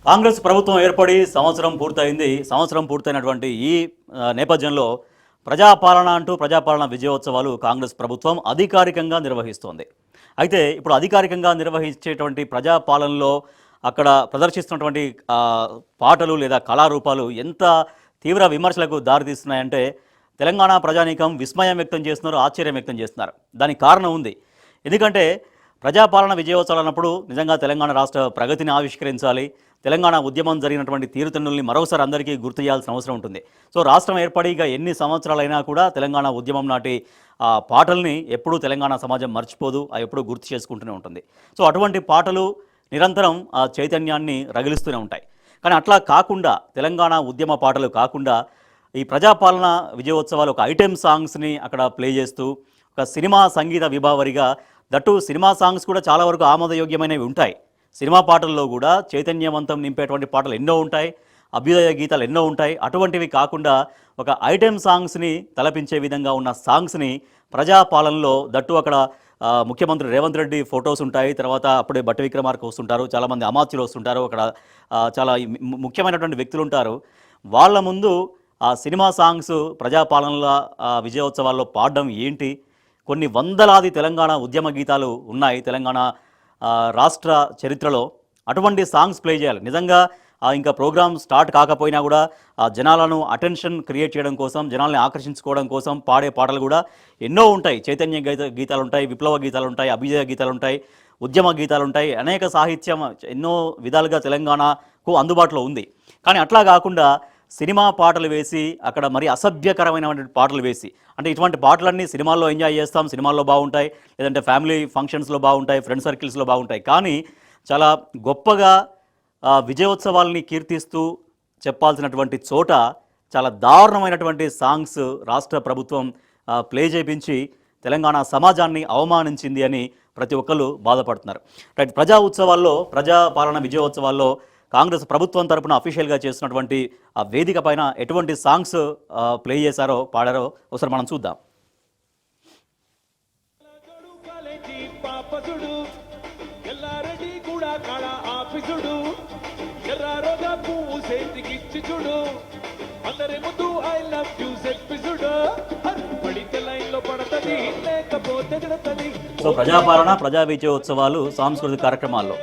కాంగ్రెస్ ప్రభుత్వం ఏర్పడి సంవత్సరం పూర్తయింది. సంవత్సరం పూర్తయినటువంటి ఈ నేపథ్యంలో ప్రజాపాలన విజయోత్సవాలు కాంగ్రెస్ ప్రభుత్వం అధికారికంగా నిర్వహిస్తోంది. అయితే ఇప్పుడు అధికారికంగా నిర్వహించేటువంటి ప్రజాపాలనలో అక్కడ ప్రదర్శిస్తున్నటువంటి పాటలు లేదా కళారూపాలు ఎంత తీవ్ర విమర్శలకు దారితీస్తున్నాయంటే తెలంగాణ ప్రజానీకం విస్మయం వ్యక్తం చేస్తున్నారు, ఆశ్చర్యం వ్యక్తం చేస్తున్నారు. దానికి కారణం ఉంది. ఎందుకంటే ప్రజాపాలన విజయోత్సవాలు అన్నప్పుడు నిజంగా తెలంగాణ రాష్ట్ర ప్రగతిని ఆవిష్కరించాలి, తెలంగాణ ఉద్యమం జరిగినటువంటి తీరుతెన్నుల్ని మరోసారి అందరికీ గుర్తు చేయాల్సిన అవసరం ఉంటుంది. సో రాష్ట్రం ఏర్పడి ఇక ఎన్ని సంవత్సరాలైనా కూడా తెలంగాణ ఉద్యమం నాటి పాటల్ని ఎప్పుడూ తెలంగాణ సమాజం మర్చిపోదు, ఎప్పుడూ గుర్తు చేసుకుంటూనే ఉంటుంది. సో అటువంటి పాటలు నిరంతరం ఆ చైతన్యాన్ని రగిలిస్తూనే ఉంటాయి. కానీ అట్లా కాకుండా తెలంగాణ ఉద్యమ పాటలు కాకుండా ఈ ప్రజాపాలన విజయోత్సవాలు ఒక ఐటెం సాంగ్స్ని అక్కడ ప్లే చేస్తూ ఒక సినిమా సంగీత విభావరిగా, దట్టు సినిమా సాంగ్స్ కూడా చాలా వరకు ఆమోదయోగ్యమైనవి ఉంటాయి. సినిమా పాటల్లో కూడా చైతన్యవంతం నింపేటువంటి పాటలు ఎన్నో ఉంటాయి, అభ్యుదయ గీతాలు ఎన్నో ఉంటాయి. అటువంటివి కాకుండా ఒక ఐటెం సాంగ్స్ని తలపించే విధంగా ఉన్న సాంగ్స్ని ప్రజాపాలనలో, దట్టు అక్కడ ముఖ్యమంత్రి రేవంత్ రెడ్డి ఫొటోస్ ఉంటాయి, తర్వాత అప్పుడే బట్టి విక్రమార్క వస్తుంటారు, చాలామంది అమాత్యులు వస్తుంటారు, అక్కడ చాలా ముఖ్యమైనటువంటి వ్యక్తులు ఉంటారు. వాళ్ళ ముందు ఆ సినిమా సాంగ్స్ ప్రజాపాలనల విజయోత్సవాల్లో పాడడం ఏంటి? కొన్ని వందలాది తెలంగాణ ఉద్యమ గీతాలు ఉన్నాయి తెలంగాణ రాష్ట్ర చరిత్రలో. అటువంటి సాంగ్స్ ప్లే చేయాలి. నిజంగా ఇంకా ప్రోగ్రామ్ స్టార్ట్ కాకపోయినా కూడా జనాలను అటెన్షన్ క్రియేట్ చేయడం కోసం, జనాల్ని ఆకర్షించుకోవడం కోసం పాడే పాటలు కూడా ఎన్నో ఉంటాయి. చైతన్య గీతాలు ఉంటాయి, విప్లవ గీతాలు ఉంటాయి, అభిజయ గీతాలు ఉంటాయి, ఉద్యమ గీతాలు ఉంటాయి. అనేక సాహిత్యం ఎన్నో విధాలుగా తెలంగాణకు అందుబాటులో ఉంది. కానీ అట్లా కాకుండా సినిమా పాటలు వేసి అక్కడ మరి అసభ్యకరమైనటువంటి పాటలు వేసి, అంటే ఇటువంటి పాటలన్నీ సినిమాల్లో ఎంజాయ్ చేస్తాం, సినిమాల్లో బాగుంటాయి, లేదంటే ఫ్యామిలీ ఫంక్షన్స్లో బాగుంటాయి, ఫ్రెండ్ సర్కిల్స్లో బాగుంటాయి. కానీ చాలా గొప్పగా విజయోత్సవాల్ని కీర్తిస్తూ చెప్పాల్సినటువంటి చోట చాలా దారుణమైనటువంటి సాంగ్స్ రాష్ట్ర ప్రభుత్వం ప్లే చేయించి తెలంగాణ సమాజాన్ని అవమానించింది అని ప్రతి ఒక్కరు బాధపడుతున్నారు. రైట్, ప్రజాపాలన విజయోత్సవాల్లో కాంగ్రెస్ ప్రభుత్వం తరపున అఫీషియల్గా చేస్తున్నటువంటి ఆ వేదిక పైన ఎటువంటి సాంగ్స్ ప్లే చేశారో, పాడారో ఒకసారి మనం చూద్దాం. సో ప్రజాపాలన ప్రజా విజయోత్సవాలు సాంస్కృతిక కార్యక్రమాల్లో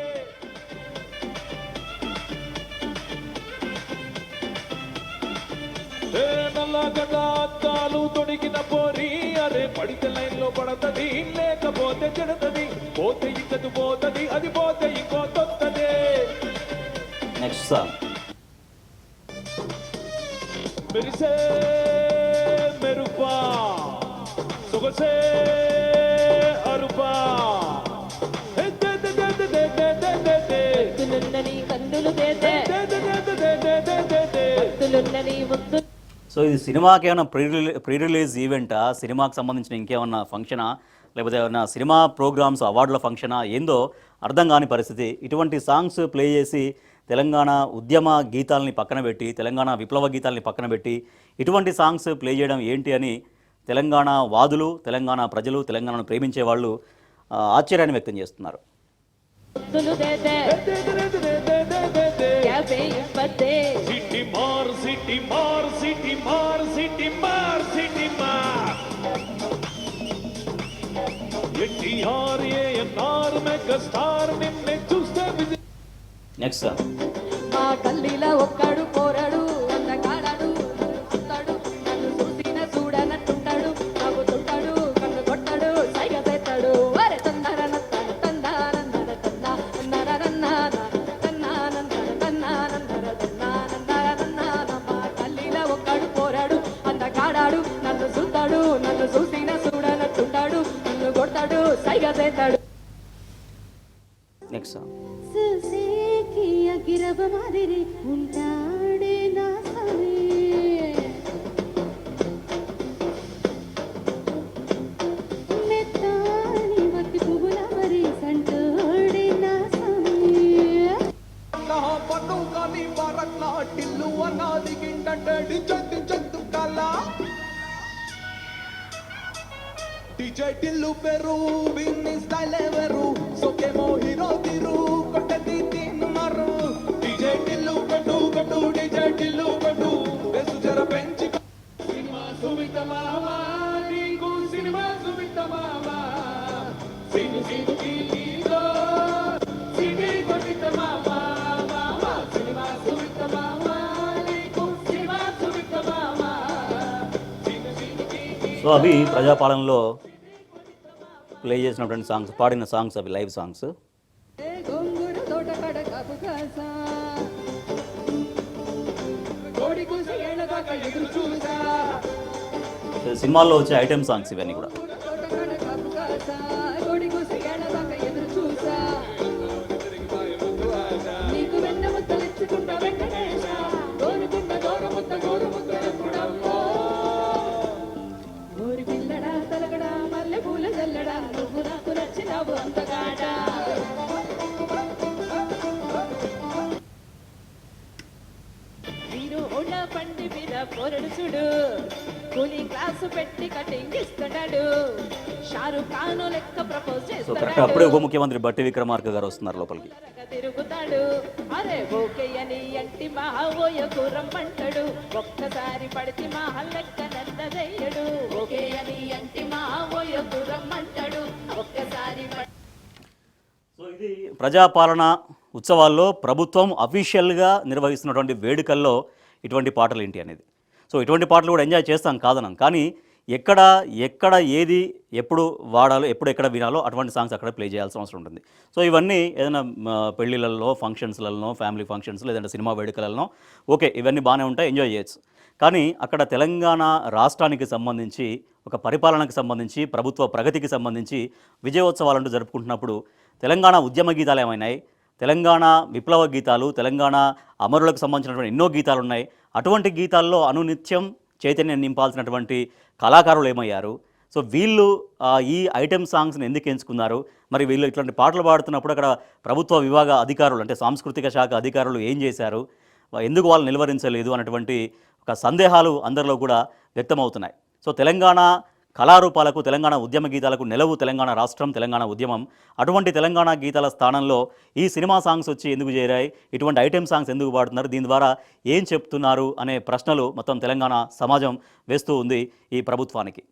తొడిగిన పోరి అరే పడితే లైన్ లో పడతది, లేకపోతే చెడతది, పోతే ఇక్కదు పోతది, అది పోతే ఇంకో తొత్తదే. Next song. మెరిసే మెరుపా సొగసే అరుపా సో ఇది సినిమాకి ఏమైనా ప్రీ రిలీజ్ ఈవెంటా, సినిమాకి సంబంధించిన ఇంకేమన్నా ఫంక్షనా, లేకపోతే ఏమైనా సినిమా ప్రోగ్రామ్స్ అవార్డుల ఫంక్షనా, ఏందో అర్థం కాని పరిస్థితి. ఇటువంటి సాంగ్స్ ప్లే చేసి తెలంగాణ ఉద్యమ గీతాలని పక్కన పెట్టి, తెలంగాణ విప్లవ గీతాలని పక్కన పెట్టి ఇటువంటి సాంగ్స్ ప్లే చేయడం ఏంటి అని తెలంగాణ వాదులు, తెలంగాణ ప్రజలు, తెలంగాణను ప్రేమించే వాళ్ళు ఆశ్చర్యాన్ని వ్యక్తం చేస్తున్నారు. నెక్స్ట్ మా కల్లీలా ఒక్కడు పోరాడు అందగాడాడు, చూస్తాడు నన్ను చూసిన చూడనట్టుంటాడు, నవ్వుతుంటాడు కన్ను కొట్టాడు సైగ తెస్తాడు, వరే తందరన తందానందర తందానందర మా కల్లీలా ఒక్కడు పోరాడు అందగాడాడు, నన్ను చూస్తాడు నన్ను చూసిన చూడనట్టుంటాడు, నన్ను కొట్టాడు సైగ తెస్తాడు. నెక్స్ట్ గిరవ మాదిరి ఉంటాడే నా సమీ, మెత్తాని మట్టి పువ్వుల మరి సంటోడే నా సమీ. నా పన్ను కాని వరట్లా టిల్లు అన్నది గింటే జంతు జంతు కలా డిజే టిల్లు పెరు విన్ని స్టైల్ ఎవరు సోకేమో హీరో తిరు కొట్టది తిన్ను మరు డిజే టిల్లు సో అవి ప్రజాపాలనలో ప్లే చేసినటువంటి సాంగ్స్, పాడిన సాంగ్స్, అవి లైవ్ సాంగ్స్. గోంగూర తోట కడ కాపు కాసా కోడి కూసి ఏళ్ళదాకా ఎదురు చూసా సినిమాల్లో వచ్చే ఐటెం సాంగ్స్ ఇవన్నీ కూడా. తోట కడ కాపు కాసా కోడి కూసి ఏళ్ళదాకా ఎదురు చూసా నీకు వెన్న ముద్దలిచ్చుకుంటా వెంకటేశ గోరుకుంట గోరు ముద్ద ఎప్పుడమ్మో గోరి పిల్లడా తలగడా మల్లె పూల జల్లడా నువ్వు నాకు నచ్చినావు అంతగాడా మీరు ఓళ్ళ పండి మీద పొరడు చూడు కూలింగ్ క్లాసు పెట్టి కటింగ్ ఇస్తున్నాడు షారుఖ్ ఖాన్ లెక్క ప్రపోజ్ సో కరెక్ట్ అప్పుడే చేస్తున్నాడు ఉప ముఖ్యమంత్రి బట్టి విక్రమార్క గారు వస్తున్నారు లోపలికి. తిరుగుతాడు అరే ఓకే అని అంటి మహావోయ గుర్రమ్మంటాడు ఒక్కసారి పడితే మహా లెక్క నందదయ్యడు ఓకే అని అంటి మహావోయ గుర్రమ్మంటాడు ఒక్కసారి సో ఇది ప్రజాపాలన ఉత్సవాల్లో ప్రభుత్వం అఫీషియల్గా నిర్వహిస్తున్నటువంటి వేడుకల్లో ఇటువంటి పాటలు ఏంటి అనేది. సో ఇటువంటి పాటలు కూడా ఎంజాయ్ చేస్తాం కాదనం, కానీ ఎక్కడ ఏది ఎప్పుడు వాడాలో ఎప్పుడు ఎక్కడ వినాలో అటువంటి సాంగ్స్ అక్కడ ప్లే చేయాల్సిన అవసరం ఉంటుంది. సో ఇవన్నీ ఏదైనా పెళ్ళిళ్ళల్లో, ఫంక్షన్స్లలో, ఫ్యామిలీ ఫంక్షన్స్, లేదంటే సినిమా వేడుకలలో ఓకే ఇవన్నీ బాగానే ఉంటాయి, ఎంజాయ్ చేయొచ్చు. కానీ అక్కడ తెలంగాణ రాష్ట్రానికి సంబంధించి, ఒక పరిపాలనకు సంబంధించి, ప్రభుత్వ ప్రగతికి సంబంధించి విజయోత్సవాలంటూ జరుపుకుంటున్నప్పుడు తెలంగాణ ఉద్యమ గీతాలు ఏమైనాయి, తెలంగాణ విప్లవ గీతాలు, తెలంగాణ అమరులకు సంబంధించినటువంటి ఎన్నో గీతాలు ఉన్నాయి. అటువంటి గీతాల్లో అనునిత్యం చైతన్యం నింపాల్సినటువంటి కళాకారులు ఏమయ్యారు? సో వీళ్ళు ఈ ఐటెం సాంగ్స్ని ఎందుకు ఎంచుకున్నారు? మరి వీళ్ళు ఇట్లాంటి పాటలు పాడుతున్నప్పుడు అక్కడ ప్రభుత్వ విభాగ అధికారులు, అంటే సాంస్కృతిక శాఖ అధికారులు ఏం చేశారు, ఎందుకు వాళ్ళు నిలువరించలేదు అన్నటువంటి ఒక సందేహాలు అందరిలో కూడా వ్యక్తమవుతున్నాయి. సో తెలంగాణ కళారూపాలకు, తెలంగాణ ఉద్యమ గీతాలకు నెలవు తెలంగాణ రాష్ట్రం, తెలంగాణ ఉద్యమం. అటువంటి తెలంగాణ గీతాల స్థానంలో ఈ సినిమా సాంగ్స్ వచ్చి ఎందుకు చేరాయి, ఇటువంటి ఐటెం సాంగ్స్ ఎందుకు పాడుతున్నారు, దీని ద్వారా ఏం చెప్తున్నారు అనే ప్రశ్నలు మొత్తం తెలంగాణ సమాజం వేస్తూ ఉంది ఈ ప్రభుత్వానికి.